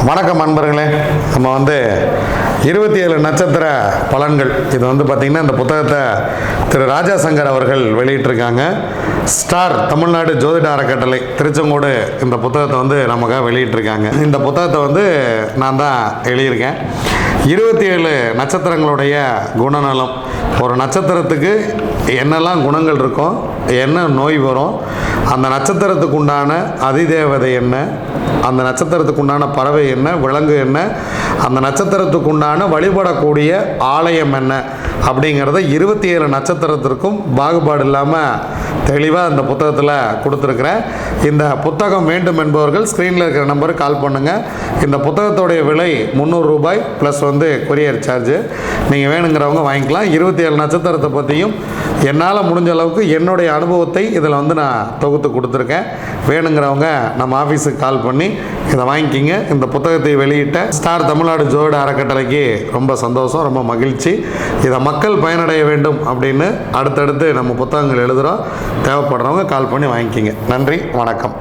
வணக்கம் நண்பர்களே. நம்ம 27 நட்சத்திர பலன்கள் இது பார்த்திங்கன்னா இந்த புத்தகத்தை திரு ராஜா சங்கர் அவர்கள் வெளியிட்டிருக்காங்க. ஸ்டார் தமிழ்நாடு ஜோதிட அறக்கட்டளை திருச்செங்கோடு இந்த புத்தகத்தை நமக்காக வெளியிட்டிருக்காங்க. இந்த புத்தகத்தை நான் தான் எழுதியிருக்கேன். 27 நட்சத்திரங்களுடைய குணநலம், ஒரு நட்சத்திரத்துக்கு என்னெல்லாம் குணங்கள் இருக்கும், என்ன நோய் வரும், அந்த நட்சத்திரத்துக்கு உண்டான அதிதேவதை என்ன, அந்த நட்சத்திரத்துக்கு உண்டான பறவை என்ன, விலங்கு என்ன, அந்த நட்சத்திரத்துக்கு உண்டான வழிபடக்கூடிய ஆலயம் என்ன அப்படிங்கிறத 27 நட்சத்திரத்திற்கும் பாகுபாடு இல்லாமல் தெளிவாக இந்த புத்தகத்தில் கொடுத்துருக்குறேன். இந்த புத்தகம் வேண்டும் என்பவர்கள் ஸ்க்ரீனில் இருக்கிற நம்பருக்கு கால் பண்ணுங்கள். இந்த புத்தகத்தோடைய விலை 300 ரூபாய் ப்ளஸ் கொரியர் சார்ஜு. நீங்கள் வேணுங்கிறவங்க வாங்கிக்கலாம். 27 நட்சத்திரத்தை பற்றியும் என்னால் முடிஞ்ச அளவுக்கு என்னுடைய அனுபவத்தை இதில் நான் தொகுத்து கொடுத்துருக்கேன். வேணுங்கிறவங்க நம்ம ஆஃபீஸுக்கு கால் பண்ணி இதை வாங்கிக்கிங்க. இந்த புத்தகத்தை வெளியிட்ட ஸ்டார் தமிழ்நாடு ஜோதிட அறக்கட்டளைக்கு ரொம்ப சந்தோஷம், ரொம்ப மகிழ்ச்சி. இதை மக்கள் பயனடைய வேண்டும் அப்படின்னு அடுத்தடுத்து நம்ம புத்தகங்கள் எழுதுகிறோம். தேவைப்படுறவங்க கால் பண்ணி வாங்கிக்கிங்க. நன்றி, வணக்கம்.